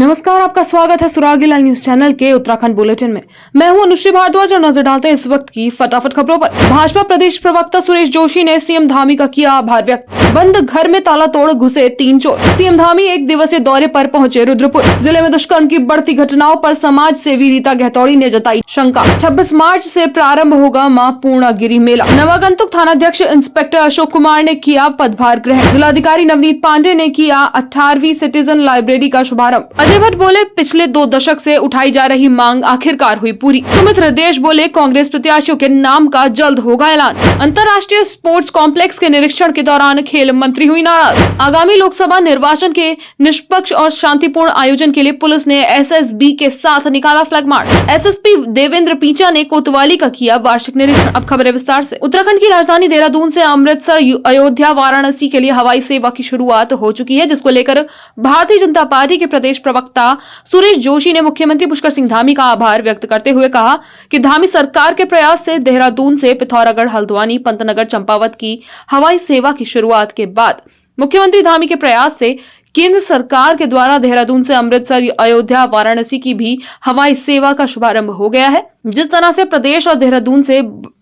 नमस्कार, आपका स्वागत है सुरागीलाल न्यूज चैनल के उत्तराखंड बुलेटिन में। मैं हूं अनुश्री भारद्वाज और नजर डालते हैं इस वक्त की फटाफट खबरों पर। भाजपा प्रदेश प्रवक्ता सुरेश जोशी ने सीएम धामी का किया आभार व्यक्त। बंद घर में ताला तोड़ घुसे 3 चोर। सीएम धामी एक दिवसीय दौरे पर पहुंचे रुद्रपुर। जिले में दुष्कर्म की बढ़ती घटनाओं पर समाज सेवी रीता गहतौड़ी ने जताई शंका। 26 मार्च से प्रारंभ होगा मां पूर्णागिरी मेला। नवागंतुक थानाध्यक्ष इंस्पेक्टर अशोक कुमार ने किया पदभार ग्रहण। जिलाधिकारी नवनीत पांडे ने किया 18वीं सिटीजन लाइब्रेरी का शुभारंभ। अजय भट्ट बोले, पिछले 2 दशक से उठाई जा रही मांग आखिरकार हुई पूरी। सुमित्र देश बोले, कांग्रेस प्रत्याशियों के नाम का जल्द होगा ऐलान। अंतर्राष्ट्रीय स्पोर्ट्स कॉम्प्लेक्स के निरीक्षण के दौरान खेल मंत्री हुई नाराज। आगामी लोकसभा निर्वाचन के निष्पक्ष और शांतिपूर्ण आयोजन के लिए पुलिस ने एसएसबी के साथ निकाला फ्लैग मार्च। एसएसपी देवेंद्र पीचा ने कोतवाली का किया वार्षिक निरीक्षण। अब खबरें विस्तार से। उत्तराखंड की राजधानी देहरादून से अमृतसर, अयोध्या, वाराणसी के लिए हवाई सेवा की शुरुआत हो चुकी है, जिसको लेकर भारतीय जनता पार्टी के प्रदेश प्रवक्ता सुरेश जोशी ने मुख्यमंत्री पुष्कर सिंह धामी का आभार व्यक्त करते हुए कहा कि धामी सरकार के प्रयास से देहरादून से पिथौरागढ़, हल्द्वानी, पंतनगर, चंपावत की हवाई सेवा की शुरुआत के बाद मुख्यमंत्री धामी के प्रयास से केंद्र सरकार के द्वारा देहरादून से अमृतसर, अयोध्या, वाराणसी की भी हवाई सेवा का शुभारंभ हो गया है। जिस तरह से प्रदेश और देहरादून से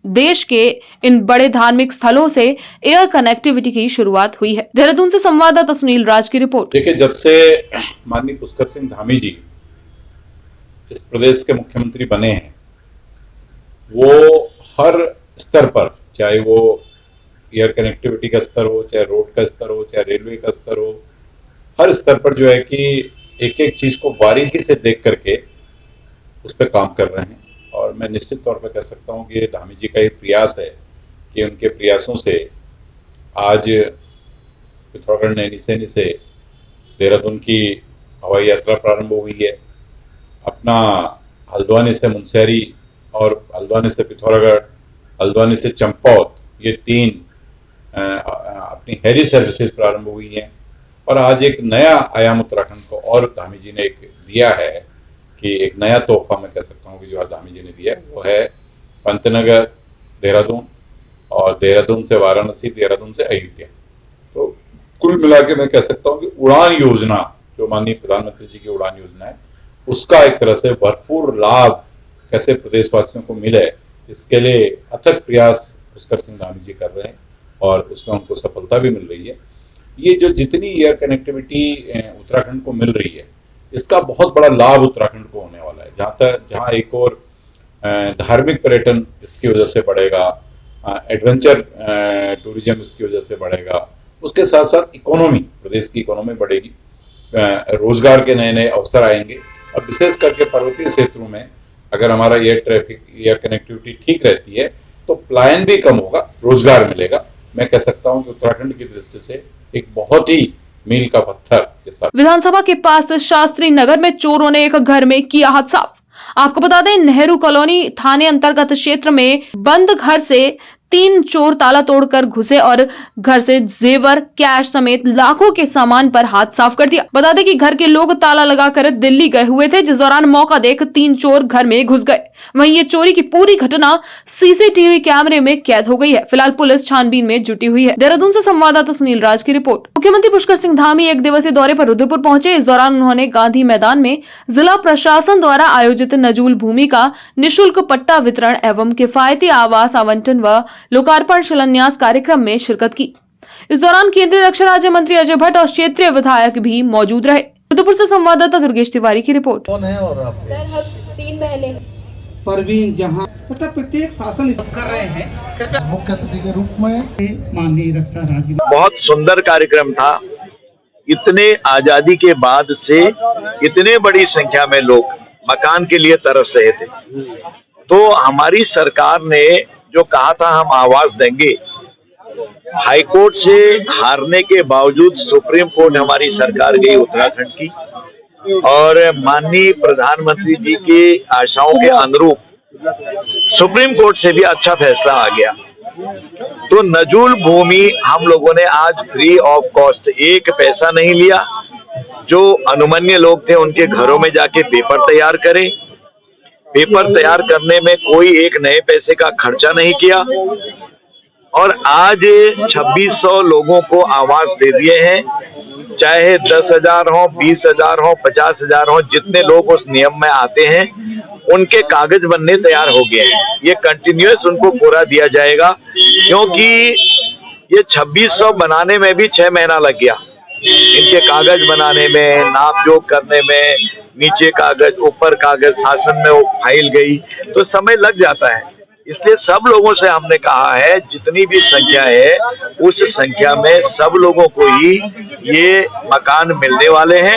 देश के इन बड़े धार्मिक स्थलों से एयर कनेक्टिविटी की शुरुआत हुई है। देहरादून से संवाददाता सुनील राज की रिपोर्ट। देखिए, जब से माननीय पुष्कर सिंह धामी जी इस प्रदेश के मुख्यमंत्री बने हैं, वो हर स्तर पर, चाहे वो एयर कनेक्टिविटी का स्तर हो, चाहे रोड का स्तर हो, चाहे रेलवे का स्तर हो, हर स्तर पर जो है कि एक एक चीज को बारीकी से देख करके उस पर काम कर रहे हैं। और मैं निश्चित तौर पर कह सकता हूं कि ये धामी जी का एक प्रयास है कि उनके प्रयासों से आज पिथौरागढ़, नैनीसैनी से देहरादून की हवाई यात्रा प्रारंभ हो गई है। अपना हल्द्वानी से मुनस्यारी और हल्द्वानी से पिथौरागढ़, हल्द्वानी से चंपावत, ये 3 अपनी हेली सर्विसेज प्रारंभ हुई हैं। और आज एक नया आयाम उत्तराखंड को और धामी जी ने एक दिया है कि एक नया तोहफा मैं कह सकता हूँ कि जो आज धामी जी ने दिया है वो है पंतनगर, देहरादून, और देहरादून से वाराणसी, देहरादून से अयोध्या। तो कुल मिला के मैं कह सकता हूँ कि उड़ान योजना, जो माननीय प्रधानमंत्री जी की उड़ान योजना है, उसका एक तरह से भरपूर लाभ कैसे प्रदेशवासियों को मिले, इसके लिए अथक प्रयास पुष्कर सिंह धामी जी कर रहे हैं और उसमें उनको सफलता भी मिल रही है। ये जो जितनी एयर कनेक्टिविटी उत्तराखंड को मिल रही है, इसका बहुत बड़ा लाभ उत्तराखंड को होने वाला है। जहाँ एक और धार्मिक पर्यटन इसकी वजह से बढ़ेगा, एडवेंचर टूरिज्म इसकी वजह से बढ़ेगा, उसके साथ साथ इकोनॉमी, प्रदेश की इकोनॉमी बढ़ेगी, रोजगार के नए नए अवसर आएंगे। और विशेष करके पर्वतीय क्षेत्रों में अगर हमारा एयर कनेक्टिविटी ठीक रहती है तो पलायन भी कम होगा, रोजगार मिलेगा। मैं कह सकता हूं कि उत्तराखंड की दृष्टि से एक बहुत ही मील का पत्थर के साथ। विधानसभा के पास शास्त्री नगर में चोरों ने एक घर में किया हाथ साफ। आपको बता दें, नेहरू कॉलोनी थाने अंतर्गत क्षेत्र में बंद घर से 3 चोर ताला तोड़कर घुसे और घर से जेवर, कैश समेत लाखों के सामान पर हाथ साफ कर दिया। बता दें कि घर के लोग ताला लगाकर दिल्ली गए हुए थे, जिस दौरान मौका देख 3 चोर घर में घुस गए। वहीं ये चोरी की पूरी घटना सीसीटीवी कैमरे में कैद हो गई है। फिलहाल पुलिस छानबीन में जुटी हुई है। देहरादून से संवाददाता सुनील राज की रिपोर्ट। मुख्यमंत्री पुष्कर सिंह धामी एक दिवसीय दौरे पर रुद्रपुर पहुंचे। इस दौरान उन्होंने गांधी मैदान में जिला प्रशासन द्वारा आयोजित नजूल भूमि का निःशुल्क पट्टा वितरण एवं किफायती आवास आवंटन व लोकार्पण शिलान्यास कार्यक्रम में शिरकत की। इस दौरान केंद्रीय रक्षा राज्य मंत्री अजय भट्ट और क्षेत्रीय विधायक भी मौजूद रहे। रुद्रपुर से संवाददाता दुर्गेश तिवारी की रिपोर्ट। कौन है और आप? सर, हम 3 महीने परवीन जहां मतलब प्रत्येक शासन कर रहे हैं मुख्य अतिथि के रूप में माननीय रक्षा राज्य। बहुत सुंदर कार्यक्रम था। इतने आजादी के बाद से इतने बड़ी संख्या में लोग मकान के लिए तरस रहे थे, तो हमारी सरकार ने जो कहा था हम आवाज देंगे, हाईकोर्ट से हारने के बावजूद सुप्रीम कोर्ट हमारी सरकार गई उत्तराखंड की, और माननीय प्रधानमंत्री जी की आशाओं के अनुरूप सुप्रीम कोर्ट से भी अच्छा फैसला आ गया। तो नजूल भूमि हम लोगों ने आज फ्री ऑफ कॉस्ट, 1 पैसा नहीं लिया। जो अनुमन्य लोग थे उनके घरों में जाके पेपर तैयार करे, पेपर तैयार करने में कोई एक नए पैसे का खर्चा नहीं किया, और आज 2600 लोगों को आवास दे दिए हैं। चाहे 10,000 हो, 20,000 हो, 50,000 हो, जितने लोग उस नियम में आते हैं उनके कागज बनने तैयार हो गए हैं। ये कंटिन्यूअस उनको पूरा दिया जाएगा, क्योंकि ये 2600 बनाने में भी 6 महीना लग गया। इनके कागज बनाने में, नाप जोख करने में, नीचे कागज ऊपर कागज, शासन में वो फाइल गई, तो समय लग जाता है। इसलिए सब लोगों से हमने कहा है, जितनी भी संख्या है उस संख्या में सब लोगों को ही ये मकान मिलने वाले हैं।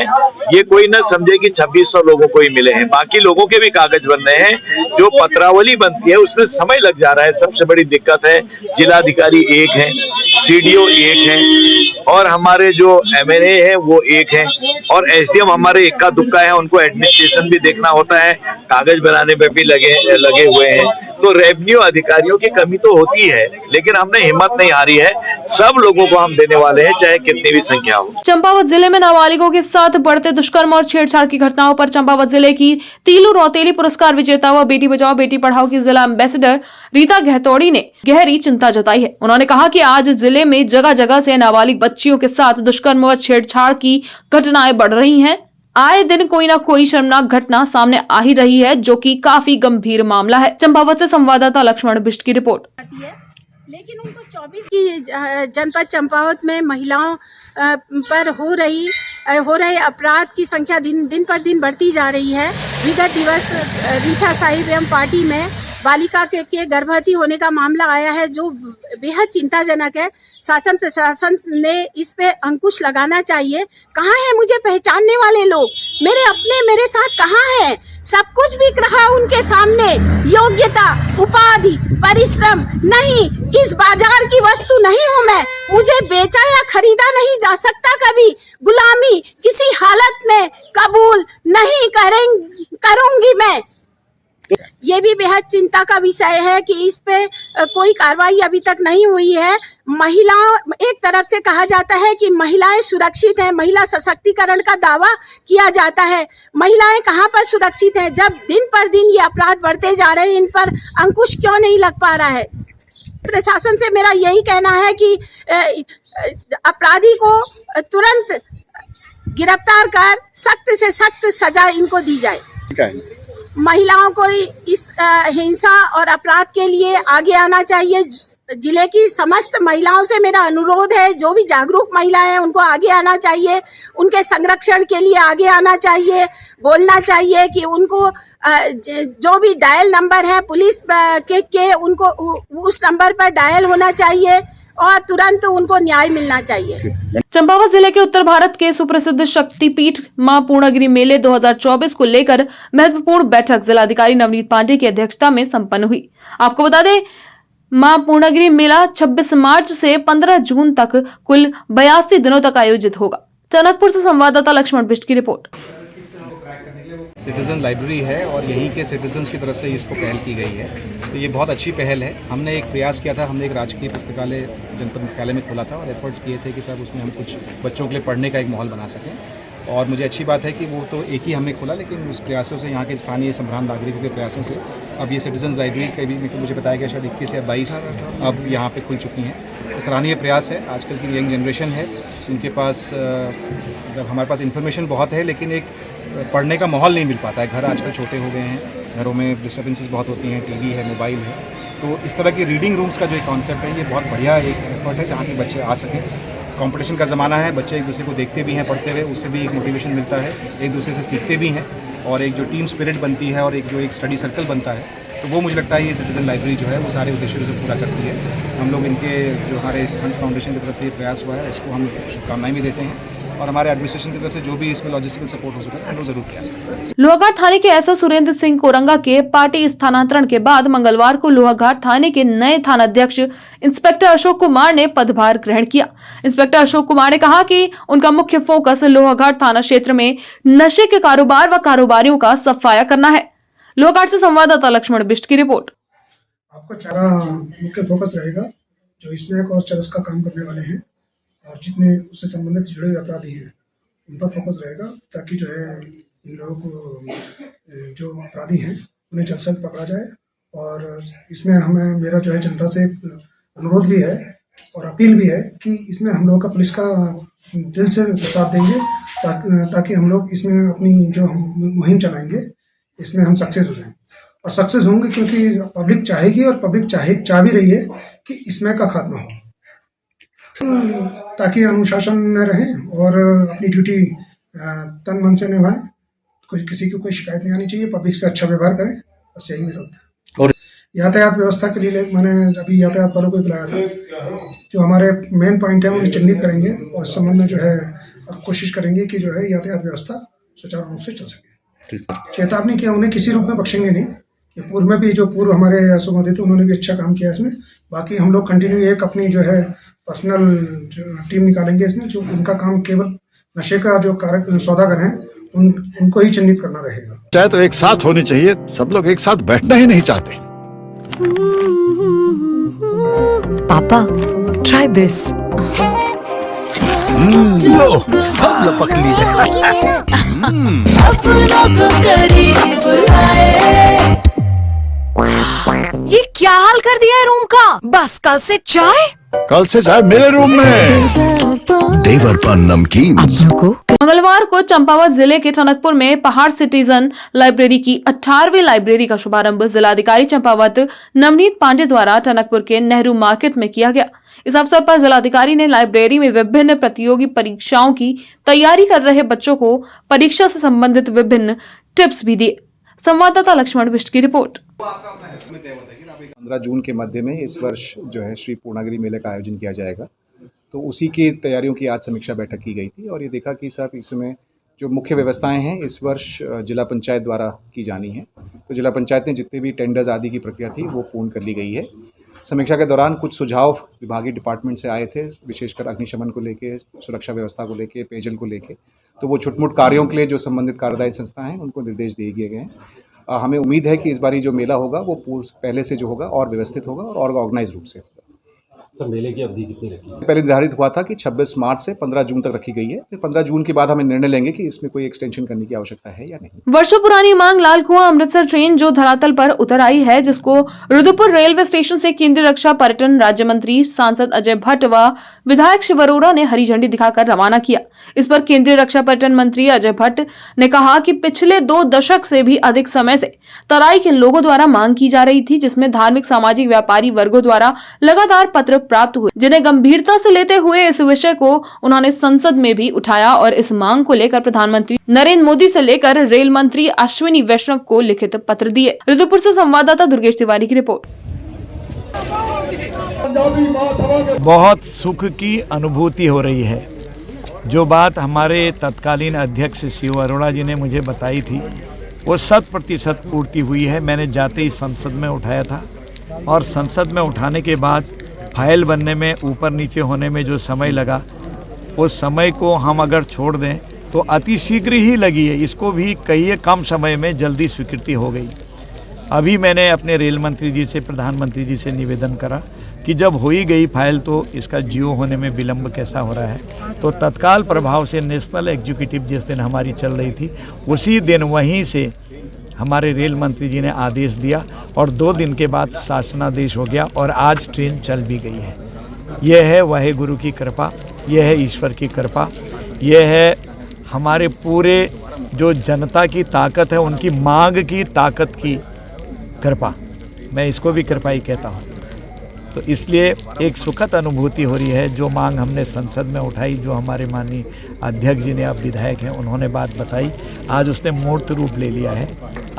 ये कोई ना समझे कि 2600 लोगों को ही मिले हैं, बाकी लोगों के भी कागज बन रहे हैं। जो पत्रावली बनती है उसमें समय लग जा रहा है, सबसे बड़ी दिक्कत है। जिलाधिकारी एक है, सीडीओ एक है, और हमारे जो एमएनए है वो एक है, और एसडीएम हमारे इक्का दुक्का है, उनको एडमिनिस्ट्रेशन भी देखना होता है, कागज बनाने में भी लगे हुए हैं। तो रेवेन्यू अधिकारियों की कमी तो होती है, लेकिन हमने हिम्मत नहीं हारी है। सब लोगों को हम देने वाले हैं, चाहे कितनी भी संख्या हो। चंपावत जिले में नाबालिगों के साथ बढ़ते दुष्कर्म और छेड़छाड़ की घटनाओं पर चंपावत जिले की तीलू रौतेली पुरस्कार विजेता व बेटी बचाओ बेटी पढ़ाओ की जिला एम्बेसडर रीता गहतोड़ी ने गहरी चिंता जताई है। उन्होंने कहा कि आज जिले में जगह जगह से नाबालिग बच्चियों के साथ दुष्कर्म व छेड़छाड़ की घटनाएं बढ़ रही हैं। आए दिन कोई ना कोई शर्मनाक घटना सामने आ ही रही है, जो कि काफी गंभीर मामला है। चंपावत से संवाददाता लक्ष्मण बिष्ट की रिपोर्ट। लेकिन उनको 24 की जनपद चंपावत में महिलाओं पर हो रहे अपराध की संख्या दिन पर दिन बढ़ती जा रही है। विगत दिवस रीठा साहिब एवं पार्टी में बालिका के गर्भवती होने का मामला आया है, जो बेहद चिंताजनक है। शासन प्रशासन ने इस पे अंकुश लगाना चाहिए। कहाँ है मुझे पहचानने वाले लोग? मेरे अपने मेरे साथ कहाँ है? सब कुछ बिक रहा उनके सामने। योग्यता, उपाधि, परिश्रम नहीं, इस बाजार की वस्तु नहीं हूँ मैं। मुझे बेचा या खरीदा नहीं जा सकता कभी। गुलामी किसी हालत में कबूल नहीं करूंगी मैं। ये भी बेहद चिंता का विषय है कि इस पे कोई कार्रवाई अभी तक नहीं हुई है। महिलाओं, एक तरफ से कहा जाता है कि महिलाएं सुरक्षित हैं, महिला सशक्तिकरण का दावा किया जाता है। महिलाएं कहां पर सुरक्षित हैं, जब दिन पर दिन ये अपराध बढ़ते जा रहे हैं? इन पर अंकुश क्यों नहीं लग पा रहा है? प्रशासन से मेरा यही कहना है कि अपराधी को तुरंत गिरफ्तार कर सख्त से सख्त सजा इनको दी जाए। महिलाओं को इस हिंसा और अपराध के लिए आगे आना चाहिए। जिले की समस्त महिलाओं से मेरा अनुरोध है, जो भी जागरूक महिलाएं हैं उनको आगे आना चाहिए, उनके संरक्षण के लिए आगे आना चाहिए। बोलना चाहिए कि उनको जो भी डायल नंबर है पुलिस के उनको उस नंबर पर डायल होना चाहिए और तुरंत उनको न्याय मिलना चाहिए। चंपावत जिले के उत्तर भारत के सुप्रसिद्ध शक्तिपीठ मां पूर्णागिरि मेले 2024 को लेकर महत्वपूर्ण बैठक जिलाधिकारी नवनीत पांडे की अध्यक्षता में संपन्न हुई। आपको बता दें, मां पूर्णागिरि मेला 26 मार्च से 15 जून तक कुल 82 दिनों तक आयोजित होगा। टनकपुर से संवाददाता लक्ष्मण बिष्ट की रिपोर्ट। सिटीज़न लाइब्रेरी है और यहीं के सिटीजन्स की तरफ से इसको पहल की गई है, तो ये बहुत अच्छी पहल है। हमने एक प्रयास किया था, हमने एक राजकीय पुस्तकालय जनपद मुख्यालय में खोला था और एफर्ट्स किए थे कि साहब उसमें हम कुछ बच्चों के लिए पढ़ने का एक माहौल बना सकें। और मुझे अच्छी बात है कि वो तो एक ही हमने खोला, लेकिन उस प्रयासों से, यहाँ के स्थानीय संभ्रांत नागरिकों के प्रयासों से अब ये सिटीजन्स लाइब्रेरी का भी मुझे बताया गया शायद 21 या 22 अब यहाँ पे खुल चुकी हैं। तो सराहनीय प्रयास है। आजकल की यंग जनरेशन है, उनके पास हमारे पास इन्फॉर्मेशन बहुत है, लेकिन एक पढ़ने का माहौल नहीं मिल पाता है। घर आजकल छोटे हो गए हैं, घरों में डिस्टर्बेंसेस बहुत होती हैं, टीवी है, मोबाइल है। तो इस तरह की रीडिंग रूम्स का जो एक कॉन्सेप्ट है, ये बहुत बढ़िया एक एफर्ट है जहाँ के बच्चे आ सकें। कंपटीशन का ज़माना है, बच्चे एक दूसरे को देखते भी हैं, पढ़ते हुए, उससे भी एक मोटिवेशन मिलता है, एक दूसरे से सीखते भी हैं, और एक जो टीम स्पिरिट बनती है और एक जो एक स्टडी सर्कल बनता है, तो वो मुझे लगता है ये सिटीजन लाइब्रेरी जो है वो सारे उद्देश्यों से पूरा करती है। हम लोग इनके जो हमारे फंड्स फाउंडेशन की तरफ से ये प्रयास हुआ है, उसको हम शुभकामनाएं भी देते हैं, और हमारे एडमिनिस्ट्रेशन की तरफ से जो भी इसमें लॉजिस्टिकल सपोर्ट हो सके हम लोग जरूर प्रयास करेंगे। लोहाघाट थाने के एसओ सुरेंद्र सिंह कोरंगा के पार्टी स्थानांतरण के बाद मंगलवार को लोहाघाट थाने के नए थानाध्यक्ष इंस्पेक्टर अशोक कुमार ने पदभार ग्रहण किया। इंस्पेक्टर अशोक कुमार ने कहा कि उनका मुख्य फोकस लोहाघाट थाना क्षेत्र में नशे के कारोबार व कारोबारियों का सफाया करना है। लोहाघाट से संवाददाता लक्ष्मण बिष्ट की रिपोर्ट। आपका चारा मुख्य फोकस रहेगा, जो स्नैक और चरस का काम करने वाले हैं और जितने उससे संबंधित जुड़े हुए अपराधी हैं उनका फोकस रहेगा, ताकि जो है इन लोगों को जो अपराधी हैं उन्हें जल्द से जल्द पकड़ा जाए। और इसमें हमें मेरा जो है जनता से अनुरोध भी है और अपील भी है कि इसमें हम लोगों का पुलिस का दिल से साथ देंगे ताकि हम लोग इसमें अपनी जो हम मुहिम चलाएंगे इसमें हम सक्सेस हो जाएं। और सक्सेस होंगे क्योंकि पब्लिक चाहेगी और पब्लिक चाह भी रही है कि इसमें का खात्मा हो, ताकि अनुशासन में रहें और अपनी ड्यूटी तन मन से निभाएं। किसी को कोई शिकायत नहीं आनी चाहिए, पब्लिक से अच्छा व्यवहार करें, बस यही मेरा होता है। और यातायात व्यवस्था के लिए मैंने अभी यातायात वालों को बुलाया था, जो हमारे मेन पॉइंट है उन्हें चिन्हित करेंगे और इस संबंध में जो है कोशिश करेंगे कि जो है यातायात व्यवस्था सुचारू रूप से चल सके। चेतावनी किया, उन्हें किसी रूप में बख्शेंगे नहीं। ये पूर्व में भी जो पूर्व हमारे संबंधित थे उन्होंने भी अच्छा काम किया इसमें। बाकी हम लोग कंटिन्यू एक अपनी जो है पर्सनल टीम निकालेंगे इसमें, जो उनका काम केवल नशे का जो कारक सौदागर हैं उनको ही चिन्हित करना रहेगा। चाहे तो एक साथ होनी चाहिए, सब लोग एक साथ बैठना ही नहीं चाहते। पापा, try this. लो, सब लपक लिए। ये क्या हाल कर दिया है रूम का? बस कल से चाय मेरे रूम में। देवर पर नमकीन। मंगलवार को चंपावत जिले के टनकपुर में पहाड़ सिटीजन लाइब्रेरी की 18वीं लाइब्रेरी का शुभारंभ जिलाधिकारी चंपावत नवनीत पांडे द्वारा टनकपुर के नेहरू मार्केट में किया गया। इस अवसर पर जिलाधिकारी ने लाइब्रेरी में विभिन्न प्रतियोगी परीक्षाओं की तैयारी कर रहे बच्चों को परीक्षा से संबंधित विभिन्न टिप्स भी दिए। संवाददाता लक्ष्मण बिष्ट की रिपोर्ट। 15 जून के मध्य में इस वर्ष जो है श्री पूर्णागिरि मेले का आयोजन किया जाएगा, तो उसी की तैयारियों की आज समीक्षा बैठक की गई थी और ये देखा कि सर इसमें जो मुख्य व्यवस्थाएं हैं इस वर्ष जिला पंचायत द्वारा की जानी है। तो जिला पंचायत ने जितने भी टेंडर्स आदि की प्रक्रिया थी वो पूर्ण कर ली गई है। समीक्षा के दौरान कुछ सुझाव विभागीय डिपार्टमेंट से आए थे, विशेषकर अग्निशमन को लेके, सुरक्षा व्यवस्था को लेके, पेयजल को लेके। तो वो छुटमुट कार्यों के लिए जो संबंधित कार्यदायी संस्था हैं उनको निर्देश दिए गए हैं। हमें उम्मीद है कि इस बारी जो मेला होगा वो पहले से जो होगा और व्यवस्थित होगा और ऑर्गेनाइज रूप से होगा। सर, मेले की अवधि कितनी रखी है? पहले निर्धारित हुआ था कि 26 मार्च से 15 जून तक रखी गई है। फिर 15 जून के बाद हमें निर्णय लेंगे कि इसमें कोई एक्सटेंशन करने की आवश्यकता है या नहीं। वर्षों पुरानी मांग लाल कुआं अमृतसर ट्रेन जो धरातल पर उतर आई है, जिसको रुद्रपुर रेलवे स्टेशन से केंद्रीय रक्षा पर्यटन राज्य मंत्री सांसद अजय भट्ट व विधायक शिव अरोड़ा ने हरी झंडी दिखाकर रवाना किया। इस पर केंद्रीय रक्षा पर्यटन मंत्री अजय भट्ट ने कहा कि पिछले 2 दशक से भी अधिक समय से तराई के लोगों द्वारा मांग की जा रही थी, जिसमें धार्मिक, सामाजिक, व्यापारी वर्गों द्वारा लगातार पत्र प्राप्त हुए, जिन्हें गंभीरता से लेते हुए इस विषय को उन्होंने संसद में भी उठाया और इस मांग को लेकर प्रधानमंत्री नरेंद्र मोदी से लेकर रेल मंत्री अश्विनी वैष्णव को लिखित पत्र दिए। रुद्रपुर से संवाददाता दुर्गेश तिवारी की रिपोर्ट। बहुत सुख की अनुभूति हो रही है। जो बात हमारे तत्कालीन अध्यक्ष शिव अरोड़ा जी ने मुझे बताई थी वो 100% पूर्ति हुई है। मैंने जाते ही संसद में उठाया था और संसद में उठाने के बाद फाइल बनने में, ऊपर नीचे होने में जो समय लगा, उस समय को हम अगर छोड़ दें तो अति शीघ्र ही लगी है। इसको भी कहिए कम समय में जल्दी स्वीकृति हो गई। अभी मैंने अपने रेल मंत्री जी से, प्रधानमंत्री जी से निवेदन करा कि जब हो ही गई फाइल तो इसका जियो होने में विलम्ब कैसा हो रहा है। तो तत्काल प्रभाव से नेशनल एग्जीक्यूटिव जिस दिन हमारी चल रही थी उसी दिन वहीं से हमारे रेल मंत्री जी ने आदेश दिया और 2 दिन के बाद शासनादेश हो गया और आज ट्रेन चल भी गई है। यह है वाहेगुरु की कृपा, यह है ईश्वर की कृपा, यह है हमारे पूरे जो जनता की ताकत है, उनकी मांग की ताकत की कृपा। मैं इसको भी कृपा ही कहता हूँ। तो इसलिए एक सुखद अनुभूति हो रही है। जो मांग हमने संसद में उठाई, जो हमारे माननीय अध्यक्ष जी ने, अब विधायक हैं, उन्होंने बात बताई, आज उसने मूर्त रूप ले लिया है।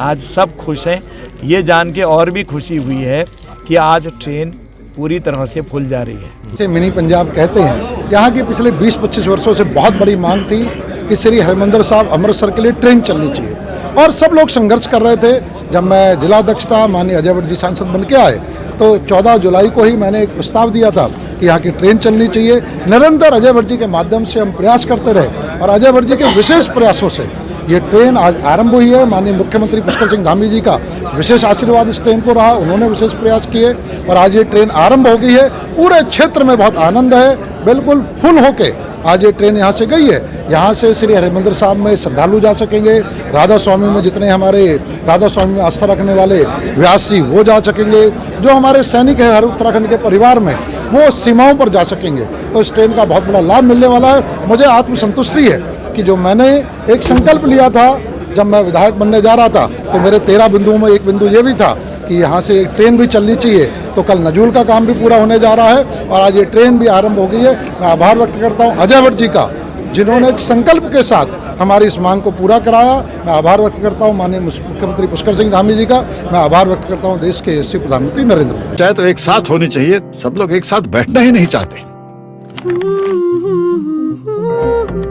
आज सब खुश हैं। ये जान के और भी खुशी हुई है कि आज ट्रेन पूरी तरह से फुल जा रही है। इसे मिनी पंजाब कहते हैं। यहाँ की पिछले 20-25 वर्षों से बहुत बड़ी मांग थी कि श्री हरिमंदिर साहिब अमृतसर के लिए ट्रेन चलनी चाहिए और सब लोग संघर्ष कर रहे थे। जब मैं जिलाध्यक्ष था, माननीय अजय भट्ट जी सांसद बन के आए तो 14 जुलाई को ही मैंने एक प्रस्ताव दिया था कि यहाँ की ट्रेन चलनी चाहिए। निरंतर अजय भट्ट जी के माध्यम से हम प्रयास करते रहे और अजय भट्ट जी के विशेष प्रयासों से ये ट्रेन आज आरंभ हुई है। माननीय मुख्यमंत्री पुष्कर सिंह धामी जी का विशेष आशीर्वाद इस ट्रेन को रहा, उन्होंने विशेष प्रयास किए और आज ये ट्रेन आरंभ हो गई है। पूरे क्षेत्र में बहुत आनंद है, बिल्कुल फुल होके आज ये ट्रेन यहाँ से गई है। यहाँ से श्री हरिमंदिर साहिब में श्रद्धालु जा सकेंगे, राधा स्वामी में जितने हमारे राधा स्वामी में आस्था रखने वाले व्यास जी वो जा सकेंगे, जो हमारे सैनिक है हर उत्तराखंड के परिवार में वो सीमाओं पर जा सकेंगे। तो इस ट्रेन का बहुत बड़ा लाभ मिलने वाला है। मुझे आत्मसंतुष्टि है कि जो मैंने एक संकल्प लिया था जब मैं विधायक बनने जा रहा था, तो मेरे 13 बिंदुओं में एक बिंदु ये भी था कि यहाँ से एक ट्रेन भी चलनी चाहिए। तो कल नजूल का काम भी पूरा होने जा रहा है और आज ये ट्रेन भी आरंभ हो गई है। मैं आभार व्यक्त करता हूँ अजय भट्ट जी का, जिन्होंने एक संकल्प के साथ हमारी इस मांग को पूरा कराया। मैं आभार व्यक्त करता हूँ माननीय मुख्यमंत्री पुष्कर सिंह धामी जी का। मैं आभार व्यक्त करता हूँ देश के यशस्वी प्रधानमंत्री नरेंद्र मोदी। चाहे तो एक साथ होनी चाहिए, सब लोग एक साथ बैठना ही नहीं चाहते।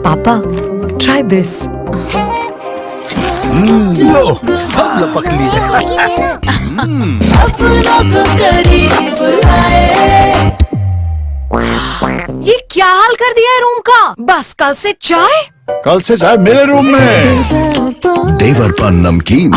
पापा ट्राई दिस। लो सब लपक लिए। ये क्या हाल कर दिया है रूम का? बस कल से चाय। कल से चाय मेरे रूम में। देवर पान नमकीन।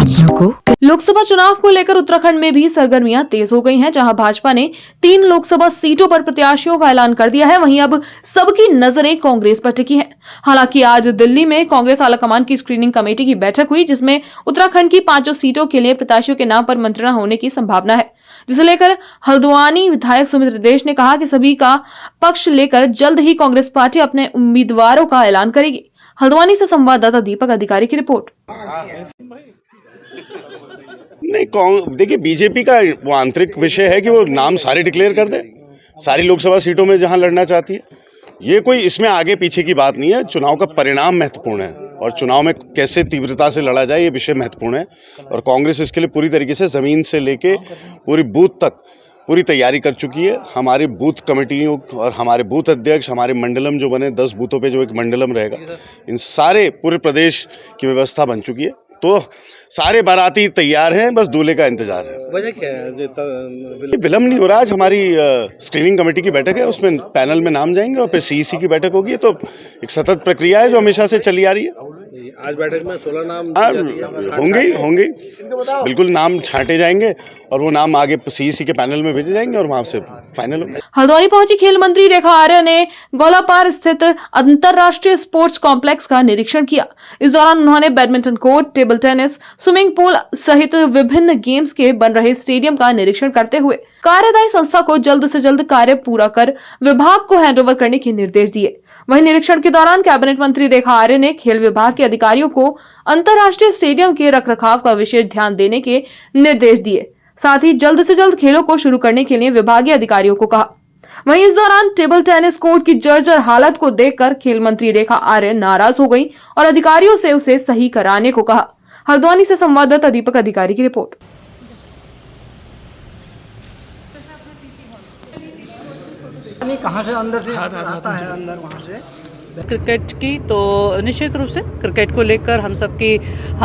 लोकसभा चुनाव को लेकर उत्तराखंड में भी सरगर्मियां तेज हो गई हैं, जहां भाजपा ने 3 लोकसभा सीटों पर प्रत्याशियों का ऐलान कर दिया है। वहीं अब सबकी नजरें कांग्रेस पर टिकी हैं। हालांकि आज दिल्ली में कांग्रेस आलाकमान की स्क्रीनिंग कमेटी की बैठक हुई, जिसमें उत्तराखंड की 5 सीटों के लिए प्रत्याशियों के नाम पर मंत्रणा होने की संभावना है, जिसे लेकर हल्द्वानी विधायक सुमित्र देश ने कहा कि सभी का पक्ष लेकर जल्द ही कांग्रेस पार्टी अपने उम्मीदवारों का ऐलान करेगी। हल्द्वानी से संवाददाता दीपक अधिकारी की रिपोर्ट। नहीं, देखिए बीजेपी का वो आंतरिक विषय है कि वो नाम सारे डिक्लेयर कर दे, सारी लोकसभा सीटों में जहां लड़ना चाहती है। ये कोई इसमें आगे पीछे की बात नहीं है। चुनाव का परिणाम महत्वपूर्ण है और चुनाव में कैसे तीव्रता से लड़ा जाए ये विषय महत्वपूर्ण है। और कांग्रेस इसके लिए पूरी तरीके से ज़मीन से लेके पूरी बूथ तक पूरी तैयारी कर चुकी है। हमारी बूथ कमेटियों और हमारे बूथ अध्यक्ष, हमारे मंडलम जो बने 10 बूथों पे जो एक मंडलम रहेगा, इन सारे पूरे प्रदेश की व्यवस्था बन चुकी है। तो सारे बाराती तैयार हैं, बस दूल्हे का इंतजार है। वजह क्या है? विलम्ब नहीं हो रहा। आज हमारी स्क्रीनिंग कमेटी की बैठक है, उसमें पैनल में नाम जाएंगे और फिर सीईसी की बैठक होगी। तो एक सतत प्रक्रिया है जो हमेशा से चली आ रही है। आज बैठक में 16 नाम होंगे बिल्कुल, नाम छांटे जाएंगे और वो नाम आगे सीईसी के पैनल में भेजे जाएंगे और वहां से फाइनल होंगे। हल्द्वानी पहुंची खेल मंत्री रेखा आर्य ने गौलापार स्थित अंतरराष्ट्रीय स्पोर्ट्स कॉम्प्लेक्स का निरीक्षण किया। इस दौरान उन्होंने badminton court, table tennis, swimming pool सहित विभिन्न गेम्स के बन रहे स्टेडियम का निरीक्षण करते हुए कार्यदायी संस्था को जल्द से जल्द कार्य पूरा कर विभाग को हैंडओवर करने के निर्देश दिए। वहीं निरीक्षण के दौरान कैबिनेट मंत्री रेखा आर्य ने खेल विभाग के अधिकारियों को अंतर्राष्ट्रीय स्टेडियम के रखरखाव का विशेष ध्यान देने के निर्देश दिए। साथ ही जल्द से जल्द खेलों को शुरू करने के लिए विभागीय अधिकारियों को कहा। वहीं इस दौरान टेबल टेनिस कोर्ट की जर्जर हालत को देखकर खेल मंत्री रेखा आर्य नाराज हो गई और अधिकारियों से उसे सही कराने को कहा। हल्द्वानी से संवाददाता दीपक अधिकारी की रिपोर्ट। कहाँ से अंदर से रास्ता है अंदर वहाँ से क्रिकेट की, तो निश्चित रूप से क्रिकेट को लेकर हम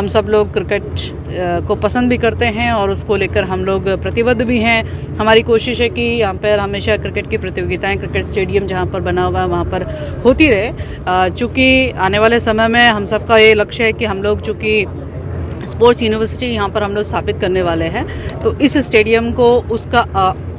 सब लोग क्रिकेट को पसंद भी करते हैं और उसको लेकर हम लोग प्रतिबद्ध भी हैं। हमारी कोशिश है कि यहाँ पर हमेशा क्रिकेट की प्रतियोगिताएं, क्रिकेट स्टेडियम जहाँ पर बना हुआ है वहाँ पर होती रहे। चूँकि आने वाले समय में हम सबका ये लक्ष्य है कि हम लोग चूँकि स्पोर्ट्स यूनिवर्सिटी यहाँ पर हम लोग स्थापित करने वाले हैं, तो इस स्टेडियम को उसका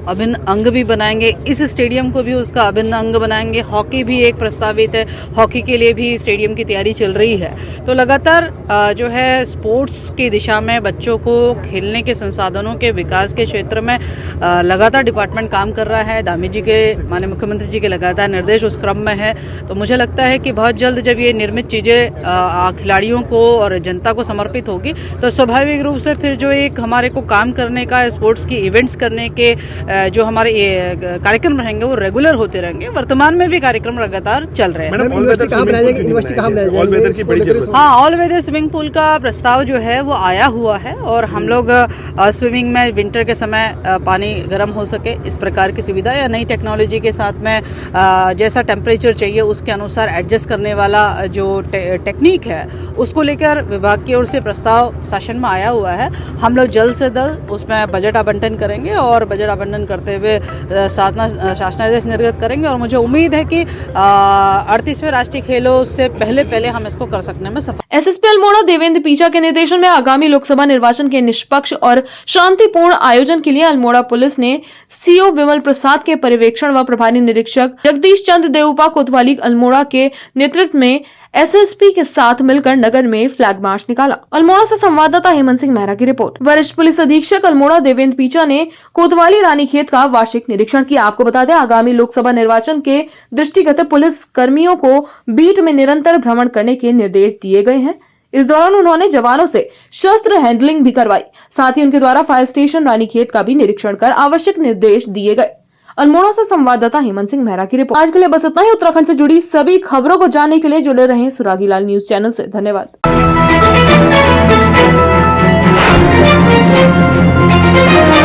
अभिन्न अंग भी बनाएंगे, इस स्टेडियम को भी उसका अभिन्न अंग बनाएंगे। हॉकी भी एक प्रस्तावित है, हॉकी के लिए भी स्टेडियम की तैयारी चल रही है। तो लगातार जो है स्पोर्ट्स की दिशा में बच्चों को खेलने के संसाधनों के विकास के क्षेत्र में लगातार डिपार्टमेंट काम कर रहा है। दामी जी के, माननीय मुख्यमंत्री जी के लगातार निर्देश उस क्रम में है। तो मुझे लगता है कि बहुत जल्द जब ये निर्मित चीज़ें खिलाड़ियों को और जनता को समर्पित होगी, तो स्वाभाविक रूप से फिर जो एक हमारे को काम करने का, स्पोर्ट्स की इवेंट्स करने के जो हमारे कार्यक्रम रहेंगे वो रेगुलर होते रहेंगे। वर्तमान में भी कार्यक्रम लगातार चल रहे हैं। हाँ, ऑल वेदर स्विमिंग पूल का प्रस्ताव जो है वो आया हुआ है और हम लोग स्विमिंग में विंटर के समय पानी गर्म हो सके इस प्रकार की सुविधा या नई टेक्नोलॉजी के साथ में जैसा टेम्परेचर चाहिए उसके अनुसार एडजस्ट करने वाला जो टेक्निक है उसको लेकर विभाग की ओर से प्रस्ताव शासन में आया हुआ है। हम लोग जल्द से जल्द उसमें बजट आवंटन करेंगे और बजट आवंटन करते हुए शासनादेश निर्गत करेंगे और मुझे उम्मीद है कि 38वें राष्ट्रीय खेलों से पहले हम इसको कर सकने में सफल। एसएसपी अल्मोड़ा देवेंद्र पीछा के निर्देशन में आगामी लोकसभा निर्वाचन के निष्पक्ष और शांतिपूर्ण आयोजन के लिए अल्मोड़ा पुलिस ने सीओ विमल प्रसाद के पर्यवेक्षण व प्रभारी निरीक्षक जगदीश चंद्र देवपा कोतवाली अल्मोड़ा के नेतृत्व में एसएसपी के साथ मिलकर नगर में फ्लैग मार्च निकाला। अल्मोड़ा से संवाददाता हेमंत सिंह मेहरा की रिपोर्ट। वरिष्ठ पुलिस अधीक्षक अल्मोड़ा देवेंद्र पीचा ने कोतवाली रानीखेत का वार्षिक निरीक्षण किया। आपको बता दें, आगामी लोकसभा निर्वाचन के दृष्टिगत पुलिस कर्मियों को बीट में निरंतर भ्रमण करने के निर्देश दिए गए हैं। इस दौरान उन्होंने जवानों से शस्त्र हैंडलिंग भी करवाई। साथ ही उनके द्वारा फायर स्टेशन रानीखेत का भी निरीक्षण कर आवश्यक निर्देश दिए गए। अल्मोड़ा से संवाददाता हेमंत सिंह मेहरा की रिपोर्ट। आज के लिए बस इतना ही। उत्तराखंड से जुड़ी सभी खबरों को जानने के लिए जुड़े रहें सुरागी लाल न्यूज चैनल से। धन्यवाद।